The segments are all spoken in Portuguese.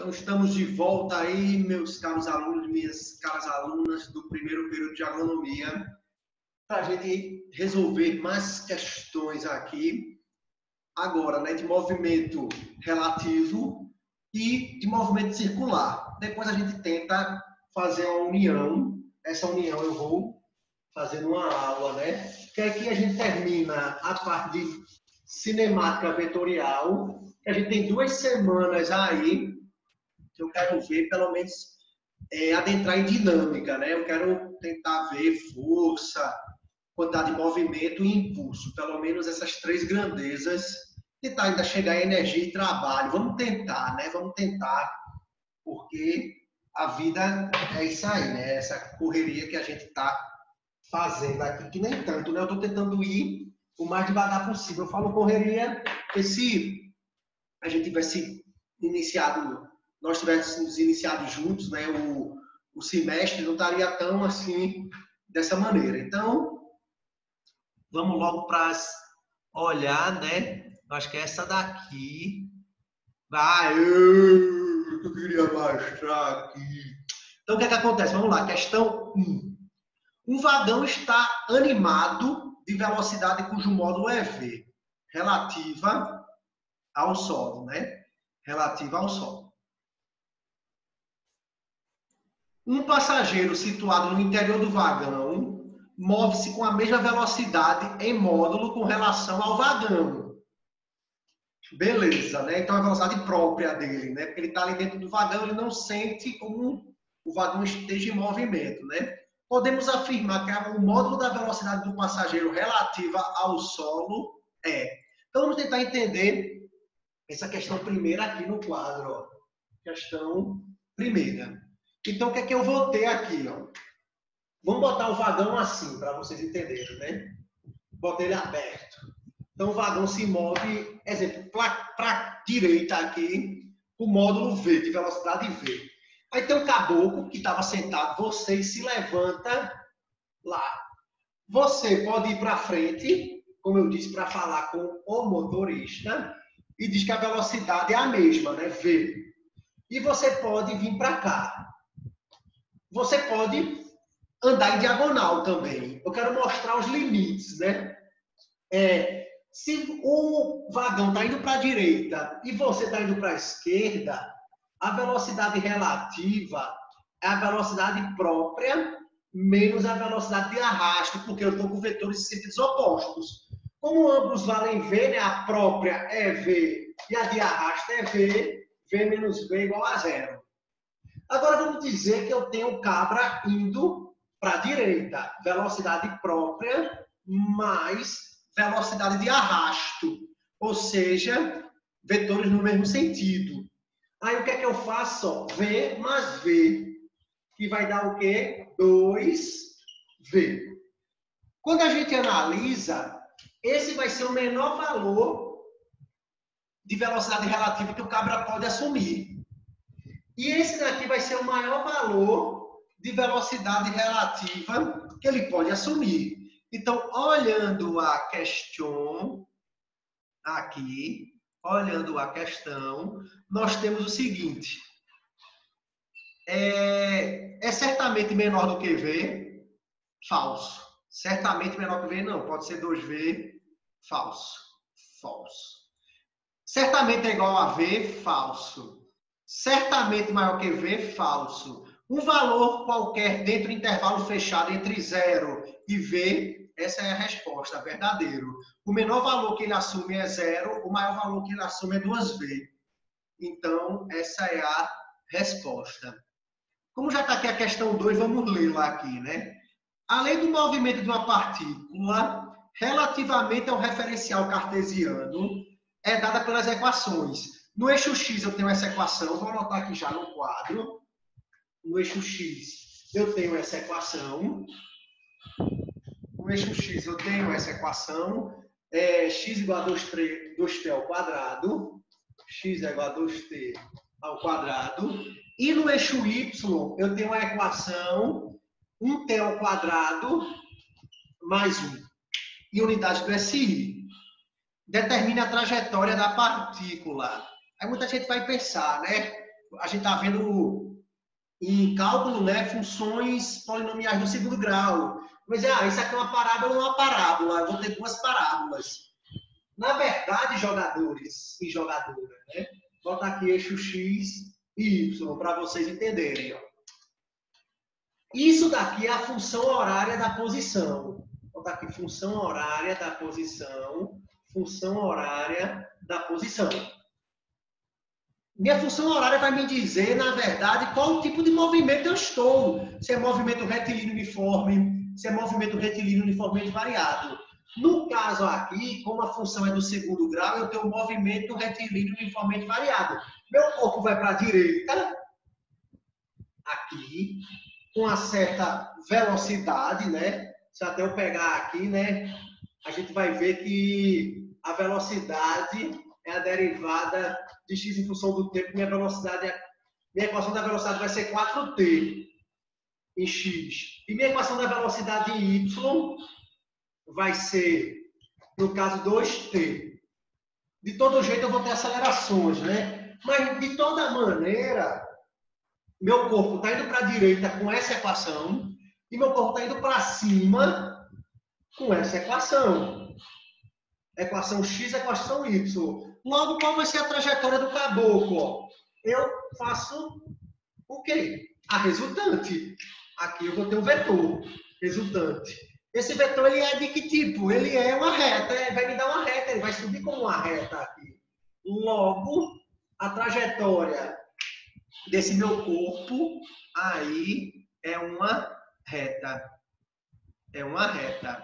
Então, estamos de volta aí, meus caros alunos, minhas caras alunas do primeiro período de agronomia, para a gente resolver mais questões aqui, agora, né, de movimento relativo e de movimento circular. Depois a gente tenta fazer uma união. Essa união eu vou fazer numa aula, né? Que aqui a gente termina a parte de cinemática vetorial, que a gente tem 2 semanas aí, que eu quero ver, pelo menos, adentrar em dinâmica, né? Eu quero tentar ver força, quantidade de movimento e impulso, pelo menos essas 3 grandezas, tentar ainda chegar em energia e trabalho. Vamos tentar, né? Vamos tentar, porque a vida é isso aí, né? Essa correria que a gente está fazendo aqui, que nem tanto, né? Eu estou tentando ir o mais devagar possível. Eu falo correria, porque se a gente tivesse iniciado, nós tivéssemos iniciado juntos, né? O semestre não estaria tão assim, dessa maneira. Então, vamos logo para olhar, né? Acho que é essa daqui. Vai, eu queria mostrar aqui. Então, o que é que acontece? Vamos lá, questão 1. Um vagão está animado de velocidade cujo módulo é V, relativa ao solo, né? Relativa ao solo. Um passageiro situado no interior do vagão move-se com a mesma velocidade em módulo com relação ao vagão. Beleza, né? Então, a velocidade própria dele, né? Porque ele está ali dentro do vagão, ele não sente como o vagão esteja em movimento, né? Podemos afirmar que o módulo da velocidade do passageiro relativa ao solo é. Então, vamos tentar entender essa questão primeira aqui no quadro. Ó. Questão primeira. Então, o que é que eu vou ter aqui? Ó? Vamos botar o vagão assim, para vocês entenderem, né? Botei ele aberto. Então, o vagão se move, exemplo, para a direita aqui, o módulo V, de velocidade V. Aí tem um caboclo que estava sentado, você se levanta lá. Você pode ir para frente, como eu disse, para falar com o motorista, e diz que a velocidade é a mesma, né? V. E você pode vir para cá. Você pode andar em diagonal também. Eu quero mostrar os limites, né? Se o vagão está indo para a direita e você está indo para a esquerda, a velocidade relativa é a velocidade própria menos a velocidade de arrasto, porque eu estou com vetores em sentidos opostos. Como ambos valem V, né? A própria é V e a de arrasto é V, V menos V igual a 0. Agora vamos dizer que eu tenho cabra indo para a direita, velocidade própria mais velocidade de arrasto, ou seja, vetores no mesmo sentido. Aí o que é que eu faço? Ó, V mais V, que vai dar o quê? 2V. Quando a gente analisa, esse vai ser o menor valor de velocidade relativa que o cabra pode assumir. E esse daqui vai ser o maior valor de velocidade relativa que ele pode assumir. Então, olhando a questão aqui, olhando a questão, nós temos o seguinte. É certamente menor do que V? Falso. Certamente menor que V? Não. Pode ser 2V? Falso. Falso. Certamente é igual a V? Falso. Certamente maior que V? Falso. Um valor qualquer dentro do intervalo fechado entre 0 e V, essa é a resposta, verdadeiro. O menor valor que ele assume é 0, o maior valor que ele assume é 2V. Então, essa é a resposta. Como já está aqui a questão 2, vamos ler lá aqui, né? A lei do movimento de uma partícula, relativamente ao referencial cartesiano, é dada pelas equações. No eixo X eu tenho essa equação, vou anotar aqui já no quadro. No eixo X eu tenho essa equação. No eixo X eu tenho essa equação. X igual a 2t ao quadrado. X é igual a 2t ao quadrado. E no eixo Y, eu tenho a equação 1t ao quadrado mais 1. E unidade do SI. Determina a trajetória da partícula. Aí muita gente vai pensar, né? a gente está vendo em cálculo, né, funções polinomiais do segundo grau. Mas, isso aqui é uma parábola ou uma parábola? Eu vou ter duas parábolas. Na verdade, jogadores e jogadoras, né? Vou botar aqui eixo X e Y para vocês entenderem. Ó. Isso daqui é a função horária da posição. Vou botar aqui função horária da posição, função horária da posição. Minha função horária vai me dizer, na verdade, qual tipo de movimento eu estou. Se é movimento retilíneo uniforme, se é movimento retilíneo uniformemente variado. No caso aqui, como a função é do segundo grau, eu tenho um movimento retilíneo uniformemente variado. Meu corpo vai para a direita, aqui, com uma certa velocidade, né? Se até eu pegar aqui, né? A gente vai ver que a velocidade é a derivada de x em função do tempo. Minha equação da velocidade vai ser 4t em x. E minha equação da velocidade em y vai ser, no caso, 2t. De todo jeito, eu vou ter acelerações, né? Mas, de toda maneira, meu corpo está indo para a direita com essa equação e meu corpo está indo para cima com essa equação. Equação x, equação y. Logo, qual vai ser a trajetória do caboclo? Ó? Eu faço o quê? A resultante. Aqui eu vou ter um vetor resultante. Esse vetor ele é de que tipo? Ele é uma reta. Ele vai me dar uma reta. Ele vai subir como uma reta aqui. Logo, a trajetória desse meu corpo aí é uma reta. É uma reta.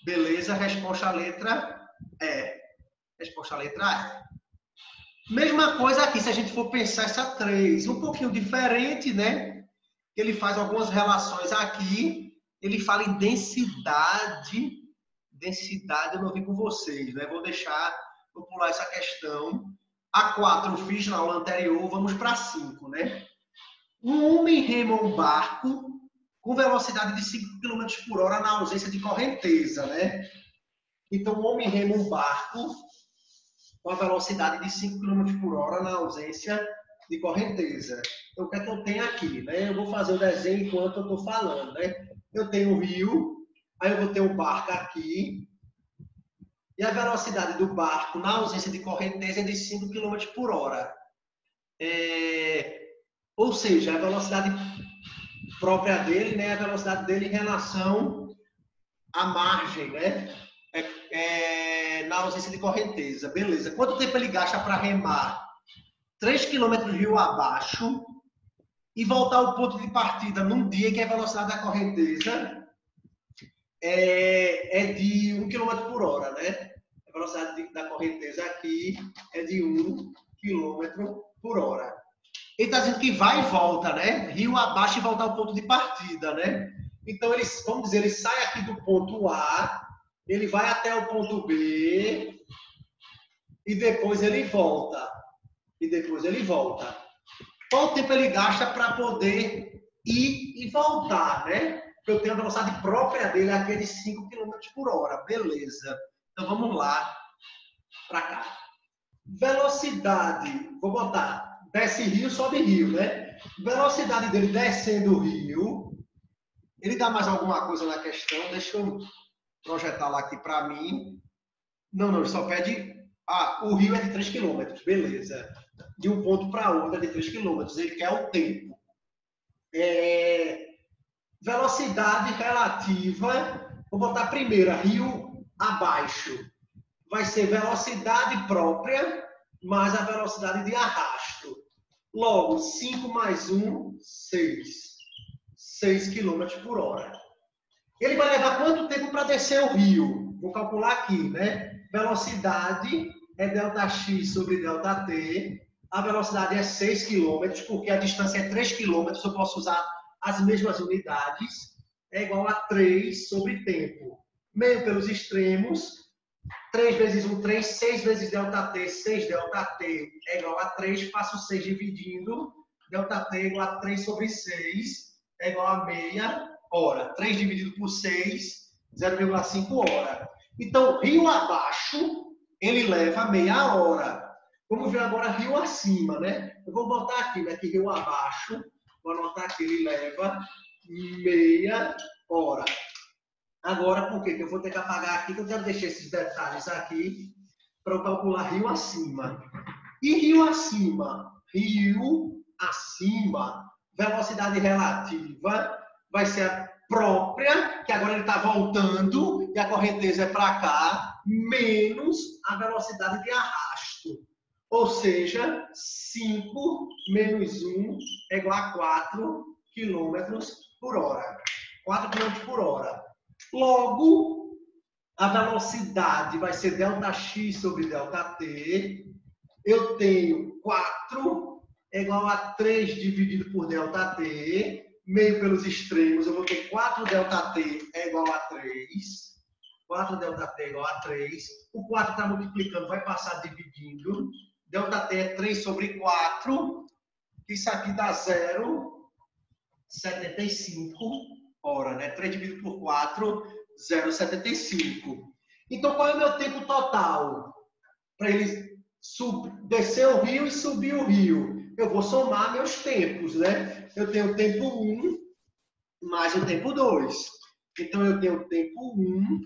Beleza? Resposta à letra E. Resposta à letra E. Mesma coisa aqui, se a gente for pensar essa 3. Um pouquinho diferente, né? Ele faz algumas relações aqui. Ele fala em densidade. Densidade eu não vi com vocês, né? Vou pular essa questão. A 4 eu fiz na aula anterior, vamos para 5, né? Um homem rema um barco com velocidade de 5 km por hora na ausência de correnteza, né? Então, o homem rema um barco com a velocidade de 5 km por hora na ausência de correnteza. Então, o que é que eu tenho aqui, né? Eu vou fazer o desenho enquanto eu estou falando, né? Eu tenho o rio, aí eu vou ter o barco aqui, e a velocidade do barco na ausência de correnteza é de 5 km por hora. Ou seja, a velocidade própria dele, né? A velocidade dele em relação à margem, né? Na ausência de correnteza. Beleza. Quanto tempo ele gasta para remar 3 km rio abaixo e voltar ao ponto de partida num dia que a velocidade da correnteza é de 1 km por hora, né? A velocidade da correnteza aqui é de 1 km por hora. Ele está dizendo que vai e volta, né? Rio abaixo e voltar ao ponto de partida, né? Então, vamos dizer, ele sai aqui do ponto A, ele vai até o ponto B e depois ele volta. Qual tempo ele gasta para poder ir e voltar, né? Eu tenho a velocidade própria dele, aqui é de 5 km por hora. Beleza. Então, vamos lá para cá. Velocidade, vou botar, desce rio, sobe rio, né? Velocidade dele descendo o rio. Ele dá mais alguma coisa na questão? Deixa eu projetar lá aqui para mim. Não, ele só pede... o rio é de 3 km, beleza. De um ponto para outro é de 3 km. Ele quer o tempo. Velocidade relativa, vou botar primeiro, rio abaixo. Vai ser velocidade própria mais a velocidade de arrasto. Logo, 5 mais 1, 6. 6 km por hora. Ele vai levar quanto tempo para descer o rio? Vou calcular aqui, né? Velocidade é ΔX sobre ΔT. A velocidade é 6 km, porque a distância é 3 km. Eu posso usar as mesmas unidades. É igual a 3 sobre tempo. Meio pelos extremos. 3 vezes 1, 3. 6 vezes ΔT, 6 ΔT é igual a 3. Faço 6 dividindo. ΔT é igual a 3 sobre 6. É igual a meia hora. 3 dividido por 6, 0,5 hora. Então, rio abaixo, ele leva meia hora. Vamos ver agora rio acima, né? Eu vou botar aqui, né? Que rio abaixo. Vou anotar que ele leva meia hora. Agora, por quê? Que eu vou ter que apagar aqui, que eu quero deixar esses detalhes aqui para eu calcular rio acima. E rio acima? Rio acima, velocidade relativa vai ser a própria, que agora ele está voltando e a correnteza é para cá, menos a velocidade de arrasto. Ou seja, 5 menos 1 é igual a 4 km por hora. 4 km por hora. Logo, a velocidade vai ser ΔX sobre ΔT. Eu tenho 4 é igual a 3 dividido por ΔT. Meio pelos extremos, eu vou ter 4 ΔT é igual a 3. 4 ΔT é igual a 3. O 4 está multiplicando, vai passar dividindo. ΔT é 3 sobre 4. Isso aqui dá 0,75 hora, né? 3 dividido por 4, 0,75. Então, qual é o meu tempo total? Para ele descer o rio e subir o rio. Eu vou somar meus tempos, né? Eu tenho o tempo 1 mais o tempo 2. Então, eu tenho o tempo 1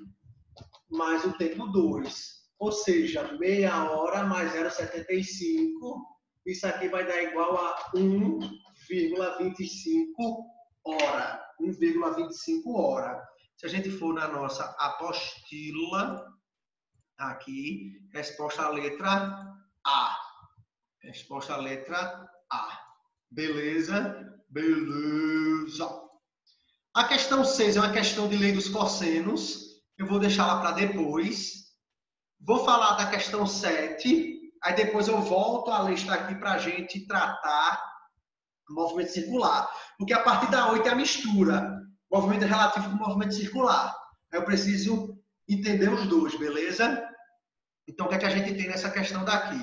mais o tempo 2. Ou seja, meia hora mais 0,75. Isso aqui vai dar igual a 1,25 hora. 1,25 hora. Se a gente for na nossa apostila, aqui, resposta à letra A. Resposta à letra A. Beleza? Beleza. A questão 6 é uma questão de lei dos cossenos. Eu vou deixar lá para depois. Vou falar da questão 7. Aí depois eu volto a lista aqui para a gente tratar movimento circular. Porque a partir da 8 é a mistura. Movimento relativo com movimento circular. Aí eu preciso entender os dois, beleza? Então, o que é que a gente tem nessa questão daqui?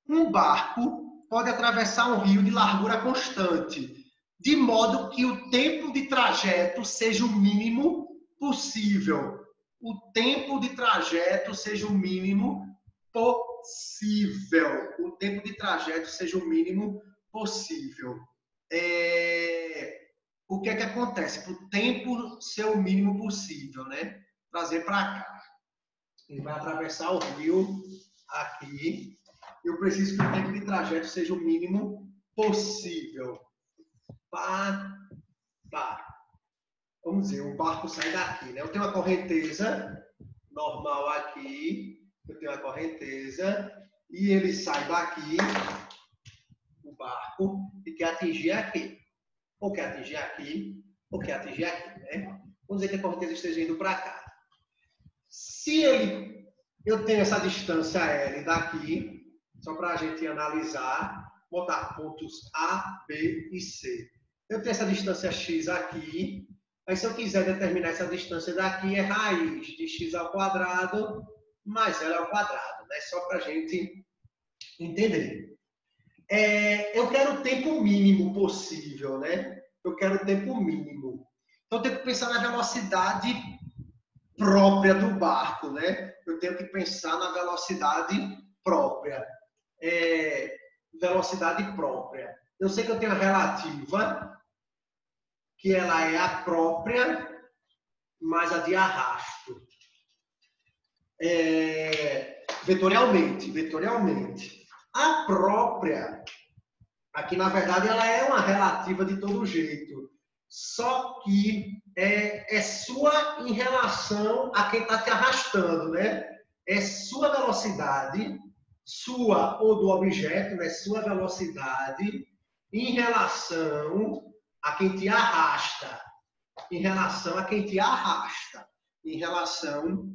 Um barco pode atravessar um rio de largura constante, de modo que o tempo de trajeto seja o mínimo possível. O tempo de trajeto seja o mínimo possível. O tempo de trajeto seja o mínimo possível. O que é que acontece? Para o tempo ser o mínimo possível, né? Trazer para cá. Ele vai atravessar o rio aqui. Eu preciso que o tempo de trajeto seja o mínimo possível. Vamos dizer, o barco sai daqui, né? Eu tenho uma correnteza normal aqui. Eu tenho uma correnteza. E ele sai daqui, o barco, e quer atingir aqui. Ou quer atingir aqui, ou quer atingir aqui, né? Vamos dizer que a correnteza esteja indo para cá. Se eu tenho essa distância L daqui, só para a gente analisar, botar pontos A, B e C. Eu tenho essa distância X aqui, aí se eu quiser determinar essa distância daqui, é raiz de X ao quadrado mais L ao quadrado, né? Só para a gente entender. Eu quero o tempo mínimo possível, né? Eu quero o tempo mínimo. Então, eu tenho que pensar na velocidade própria do barco, né? Eu tenho que pensar na velocidade própria. Velocidade própria. Eu sei que eu tenho a relativa, que ela é a própria, mais a de arrasto. Vetorialmente. A própria, aqui na verdade, ela é uma relativa de todo jeito. Só que é sua em relação a quem está te arrastando, né? É sua velocidade, sua ou do objeto, né? Sua velocidade em relação a quem te arrasta. Em relação a quem te arrasta. Em relação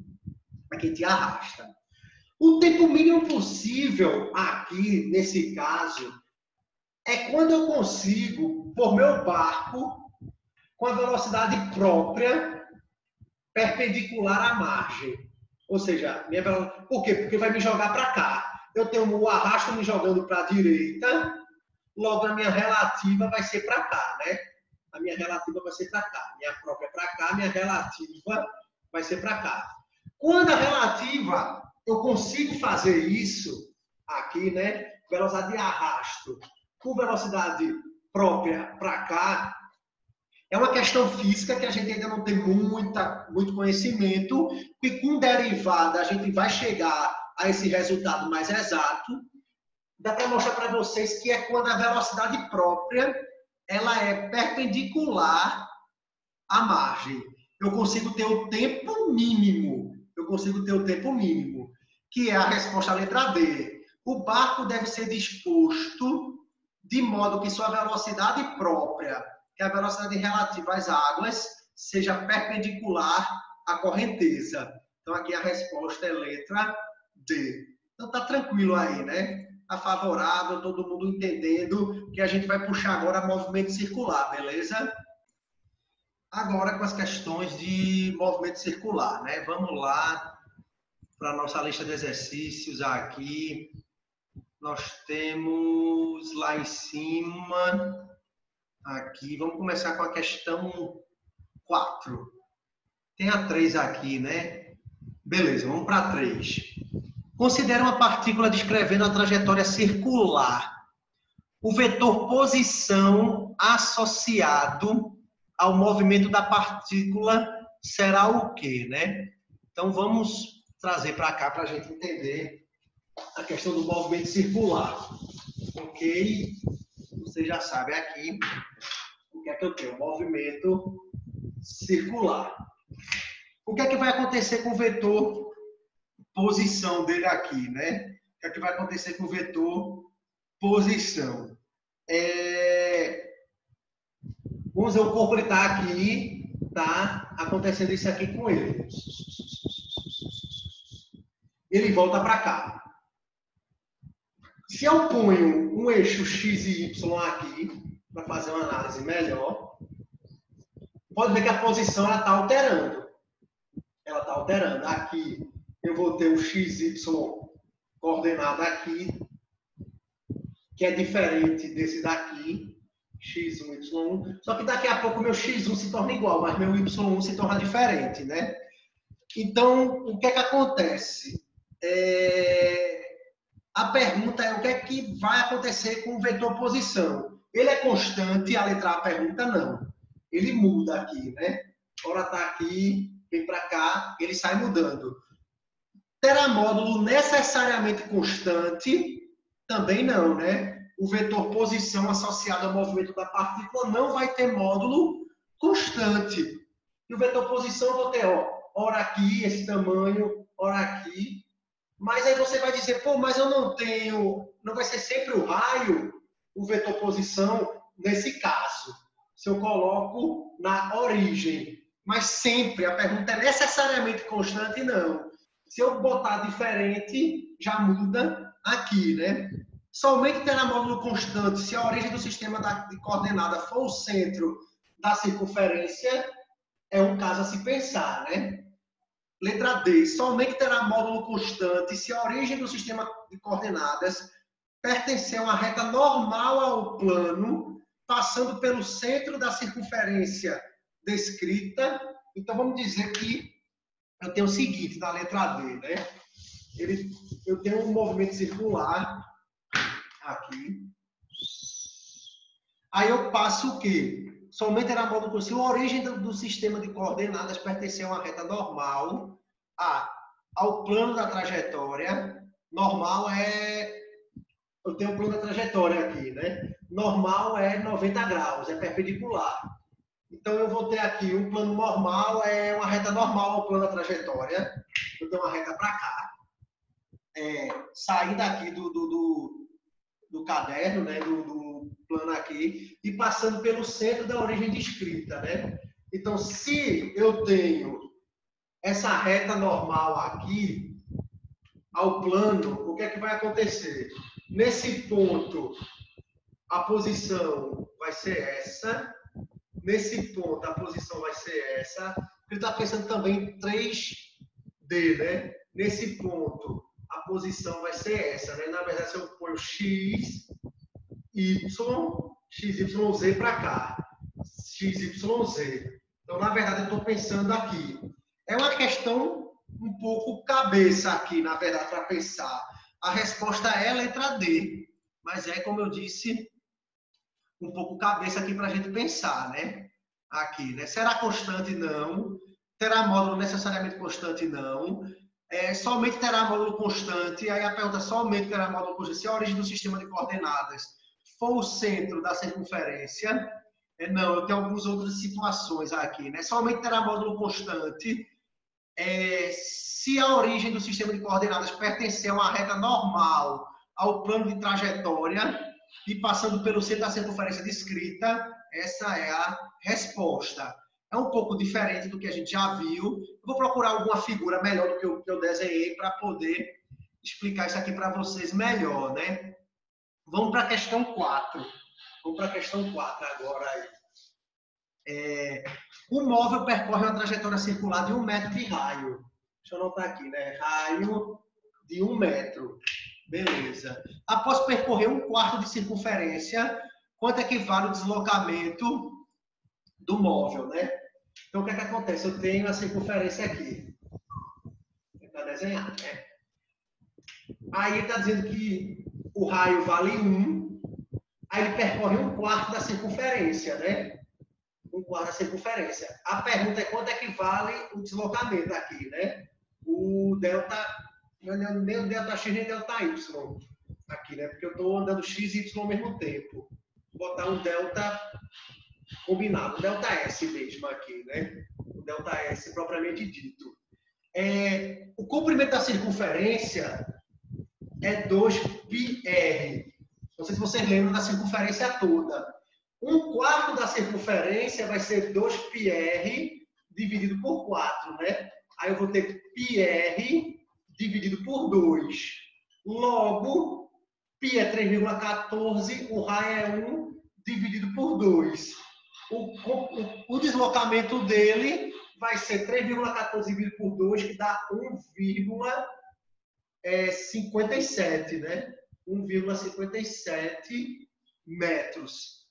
a quem te arrasta. O tempo mínimo possível aqui, nesse caso, é quando eu consigo, por meu barco, com a velocidade própria, perpendicular à margem. Ou seja, por quê? Porque vai me jogar para cá. Eu tenho o arrasto me jogando para a direita, logo a minha relativa vai ser para cá, né? A minha relativa vai ser para cá. Minha própria para cá, minha relativa vai ser para cá. Quando a relativa, eu consigo fazer isso, aqui, né? Velocidade de arrasto com velocidade própria para cá, é uma questão física que a gente ainda não tem muito conhecimento, e com derivada a gente vai chegar a esse resultado mais exato. Dá para mostrar para vocês que é quando a velocidade própria ela é perpendicular à margem. Eu consigo ter o tempo mínimo. Que é a resposta à letra D. O barco deve ser disposto de modo que sua velocidade própria, que é a velocidade relativa às águas, seja perpendicular à correnteza. Então, aqui a resposta é letra D. Então, tá tranquilo aí, né? Tá favorável, todo mundo entendendo que a gente vai puxar agora movimento circular, beleza? Agora com as questões de movimento circular, né? Vamos lá para a nossa lista de exercícios aqui. Nós temos lá em cima, aqui, vamos começar com a questão 4. Tem a 3 aqui, né? Beleza, vamos para a 3. Considere uma partícula descrevendo a trajetória circular. O vetor posição associado ao movimento da partícula será o quê, né? Então, vamos trazer para cá para a gente entender a questão do movimento circular. Ok? Você já sabe aqui o que é que eu tenho? Movimento circular. O que é que vai acontecer com o vetor posição dele aqui, né? O que é que vai acontecer com o vetor posição? Vamos dizer, o corpo está aqui, tá acontecendo isso aqui com ele. Ele volta para cá. Se eu ponho um eixo X e Y aqui, para fazer uma análise melhor, pode ver que a posição está alterando. Ela está alterando. Aqui eu vou ter o XY coordenado aqui, que é diferente desse daqui, X1, Y1. Só que daqui a pouco o meu X1 se torna igual, mas meu Y1 se torna diferente, né? Então, o que é que acontece? A pergunta é o que é que vai acontecer com o vetor posição. Ele é constante, a letra A pergunta não. Ele muda aqui, né? Ora está aqui, vem para cá, ele sai mudando. Terá módulo necessariamente constante? Também não, né? O vetor posição associado ao movimento da partícula não vai ter módulo constante. E o vetor posição eu vou ter, ora aqui, esse tamanho, ora aqui. Mas aí você vai dizer, pô, mas eu não tenho, não vai ser sempre o raio, o vetor posição, nesse caso. Se eu coloco na origem. Mas sempre, a pergunta é necessariamente constante? Não. Se eu botar diferente, já muda aqui, né? Somente terá módulo constante se a origem do sistema de coordenada for o centro da circunferência, é um caso a se pensar, né? Letra D, somente terá módulo constante se a origem do sistema de coordenadas pertencer a uma reta normal ao plano, passando pelo centro da circunferência descrita. Então, vamos dizer que eu tenho o seguinte na letra D, né? Eu tenho um movimento circular aqui. Aí eu passo o quê? Somente terá módulo constante se a origem do sistema de coordenadas pertencer a uma reta normal ao plano da trajetória. Normal é... Eu tenho o plano da trajetória aqui, né? Normal é 90 graus, é perpendicular. Então, eu vou ter aqui um plano normal, é uma reta normal ao plano da trajetória. Eu tenho uma reta para cá. Saindo aqui do caderno, né? Do plano aqui, e passando pelo centro da origem descrita, né? Então, se eu tenho essa reta normal aqui, ao plano, o que é que vai acontecer? Nesse ponto, a posição vai ser essa. Nesse ponto, a posição vai ser essa. Ele está pensando também em 3D, né? Nesse ponto, a posição vai ser essa, né? Na verdade, se eu ponho X, Y, XYZ para cá. XYZ. Então, na verdade, eu estou pensando aqui. É uma questão um pouco cabeça aqui, na verdade, para pensar. a resposta é a letra D. Mas é, como eu disse, um pouco cabeça aqui para a gente pensar, né? Aqui, né? Será constante? Não. Terá módulo necessariamente constante? Não. Somente terá módulo constante. Aí a pergunta somente terá módulo constante. Se a origem do sistema de coordenadas for o centro da circunferência, não, eu tenho algumas outras situações aqui, né? Somente terá módulo constante se a origem do sistema de coordenadas pertencer a uma reta normal ao plano de trajetória e passando pelo centro da circunferência descrita, essa é a resposta. É um pouco diferente do que a gente já viu. Eu vou procurar alguma figura melhor do que eu desenhei para poder explicar isso aqui para vocês melhor, né? Vamos para a questão 4. Vamos para a questão 4 agora. O móvel percorre uma trajetória circular de 1 metro de raio. Deixa eu anotar aqui, né? Raio de 1 metro. Beleza. Após percorrer 1/4 de circunferência, quanto equivale o deslocamento do móvel, né? Então, o que é que acontece? Eu tenho a circunferência aqui. Para desenhar, né? Aí está dizendo que o raio vale 1. Aí ele percorre 1/4 da circunferência, né? 1/4 da circunferência. A pergunta é quanto equivale o deslocamento aqui, né? O delta, nem o delta x nem o delta y aqui, né? Porque eu estou andando x e y ao mesmo tempo. Vou botar um delta combinado, o delta S mesmo aqui, né? O delta S propriamente dito. O comprimento da circunferência é 2πr. Não sei se vocês lembram da circunferência toda. 1/4 da circunferência vai ser 2πr dividido por 4, né? Aí eu vou ter πr dividido por 2. Logo, π é 3,14, o raio é 1 dividido por 2. O deslocamento dele vai ser 3,14 dividido por 2, que dá 1,57, né? 1,57 metros.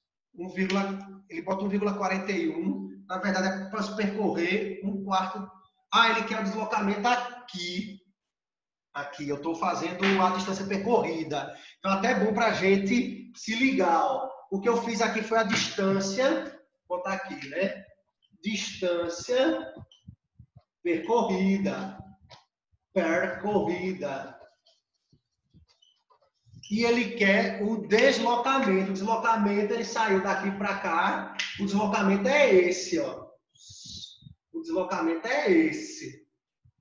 Ele bota 1,41. Na verdade, é para se percorrer 1/4. Ele quer o deslocamento aqui. Aqui, eu estou fazendo a distância percorrida. Então, até é bom para a gente se ligar. Ó. O que eu fiz aqui foi a distância. Vou botar aqui, né? Distância percorrida. Percorrida. E ele quer o deslocamento. O deslocamento, ele saiu daqui para cá. O deslocamento é esse, ó. O deslocamento é esse.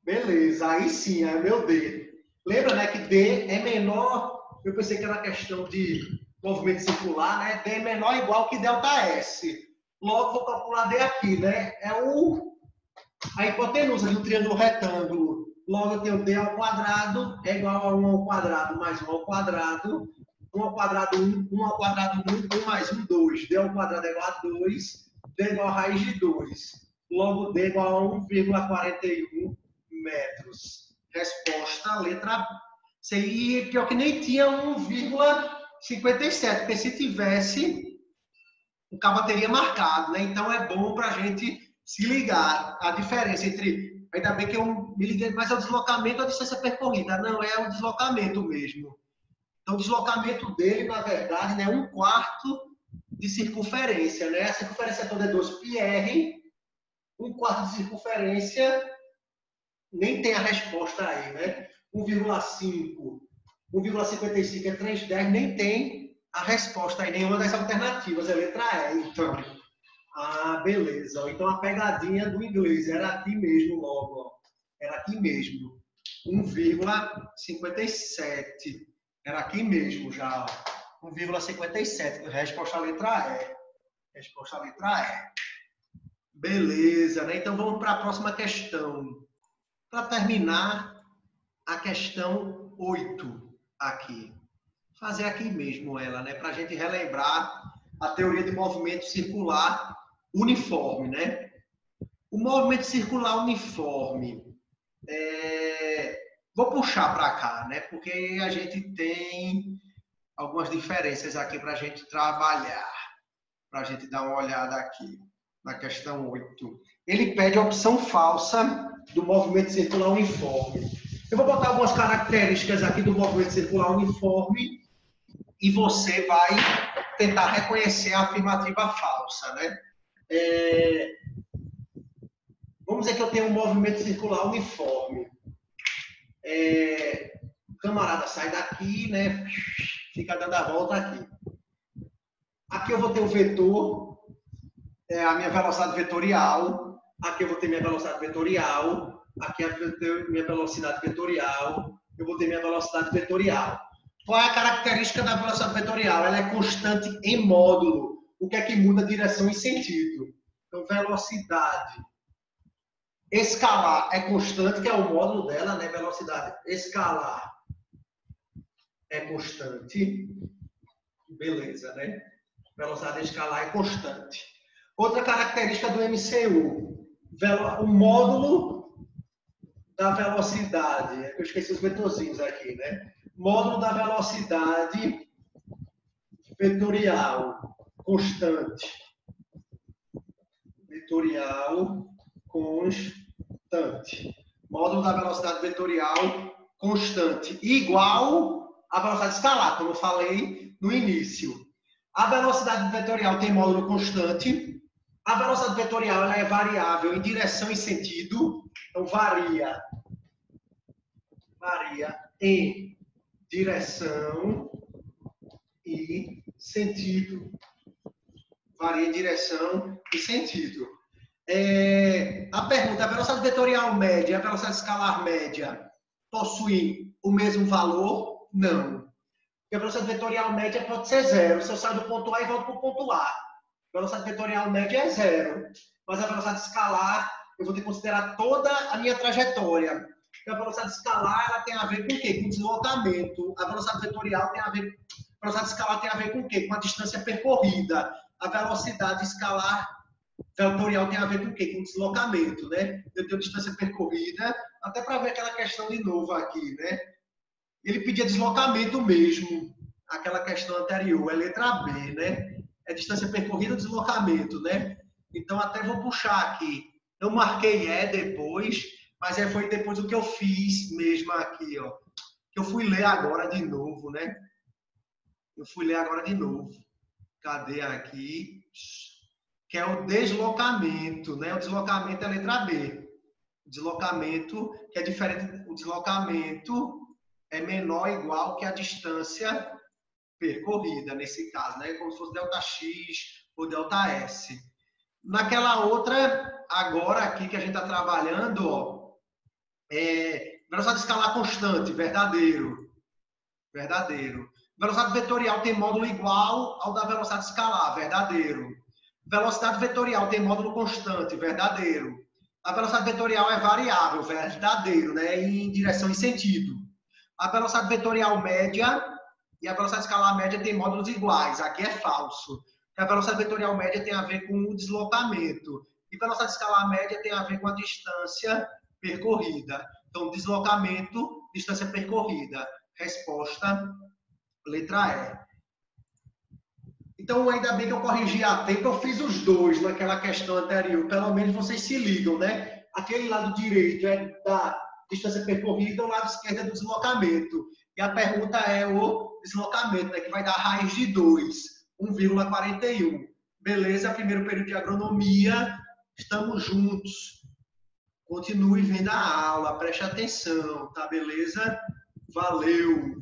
Beleza, aí sim, é o meu D. Lembra, né, que D é menor. Eu pensei que era uma questão de movimento circular, né? D é menor ou igual que ΔS. Logo, vou calcular D aqui, né? É a hipotenusa de um triângulo retângulo. Logo, eu tenho D ao quadrado é igual a 1 ao quadrado mais 1 ao quadrado. 1 ao quadrado 1, 1 ao quadrado 1, 1 mais 1, 2. D ao quadrado é igual a 2. D é igual a raiz de 2. Logo, D é igual a 1,41 metros. Resposta, letra C. E pior que nem tinha 1,57, porque se tivesse, o cabo teria marcado, né? Então, é bom para a gente se ligar a diferença entre... Ainda bem que eu me liguei, mas é o deslocamento ou a distância percorrida. Não, é o deslocamento mesmo. Então, o deslocamento dele, na verdade, é 1/4 de circunferência, né? A circunferência toda é 2πr. 1/4 de circunferência, nem tem a resposta aí, né? 1,5, 1,55 é 3,10, nem tem a resposta aí, nenhuma das alternativas, é letra E, então. Beleza. Então, a pegadinha do inglês era aqui mesmo logo, ó. Era aqui mesmo. 1,57. Era aqui mesmo já, ó. 1,57. Resposta a letra E. Resposta a letra E. Beleza, né? Então, vamos para a próxima questão. Para terminar, a questão 8 aqui. Fazer aqui mesmo ela, né? Para a gente relembrar a teoria de movimento circular uniforme, né? O movimento circular uniforme, vou puxar para cá, né? Porque a gente tem algumas diferenças aqui para a gente trabalhar. Para a gente dar uma olhada aqui na questão 8. Ele pede a opção falsa do movimento circular uniforme. Eu vou botar algumas características aqui do movimento circular uniforme e você vai tentar reconhecer a afirmativa falsa, né? Vamos dizer que eu tenho um movimento circular uniforme. O camarada sai daqui, né? Fica dando a volta aqui. Aqui eu vou ter o vetor, a minha velocidade vetorial. Aqui eu vou ter minha velocidade vetorial. Aqui eu vou ter minha velocidade vetorial. Eu vou ter minha velocidade vetorial. Qual é a característica da velocidade vetorial? Ela é constante em módulo. O que é que muda? Direção e sentido. Então, velocidade escalar é constante, que é o módulo dela, né? Velocidade escalar é constante. Beleza, né? Velocidade escalar é constante. Outra característica do MCU, o módulo da velocidade. Eu esqueci os vetorzinhos aqui, né? Módulo da velocidade vetorial constante. Vetorial constante. Módulo da velocidade vetorial constante. Igual à velocidade escalar, como eu falei no início. A velocidade vetorial tem módulo constante. A velocidade vetorial ela é variável em direção e sentido. Então, varia em direção e sentido. Varia em direção e sentido. A pergunta, a velocidade vetorial média e a velocidade escalar média possuem o mesmo valor? Não. Porque a velocidade vetorial média pode ser zero. Se eu saio do ponto A e volto para o ponto A. A velocidade vetorial média é zero. Mas a velocidade escalar, eu vou ter que considerar toda a minha trajetória. Porque a velocidade escalar ela tem a ver com o quê? Com deslocamento. A velocidade vetorial tem a ver... A velocidade escalar tem a ver com o quê? Com a distância percorrida. A velocidade escalar vetorial tem a ver com o quê? Com deslocamento, né? Eu tenho distância percorrida, até para ver aquela questão de novo aqui, né? Ele pedia deslocamento mesmo, aquela questão anterior, é letra B, né? É distância percorrida ou deslocamento, né? Então, até vou puxar aqui. Eu marquei depois, mas foi depois do que eu fiz mesmo aqui, ó. Que eu fui ler agora de novo, né? Eu fui ler agora de novo. Cadê aqui? Que é o deslocamento, né? O deslocamento é a letra B. O deslocamento, que é diferente, o deslocamento é menor ou igual que a distância percorrida, nesse caso, né? Como se fosse ΔX ou ΔS. Naquela outra, agora aqui que a gente está trabalhando, ó, velocidade escalar constante, verdadeiro. Verdadeiro. Velocidade vetorial tem módulo igual ao da velocidade escalar, verdadeiro. Velocidade vetorial tem módulo constante, verdadeiro. A velocidade vetorial é variável, verdadeiro, né? Em direção e sentido. A velocidade vetorial média e a velocidade escalar média tem módulos iguais, aqui é falso. A velocidade vetorial média tem a ver com o deslocamento. E a velocidade escalar média tem a ver com a distância percorrida. Então, deslocamento, distância percorrida. Resposta, letra E. Então, ainda bem que eu corrigi a tempo, eu fiz os dois naquela questão anterior. Pelo menos vocês se ligam, né? Aquele lado direito é da distância percorrida, o lado esquerdo é do deslocamento. E a pergunta é o deslocamento, né? Que vai dar raiz de 2, 1,41. Beleza? Primeiro período de agronomia, estamos juntos. Continue vendo a aula, preste atenção, tá beleza? Valeu!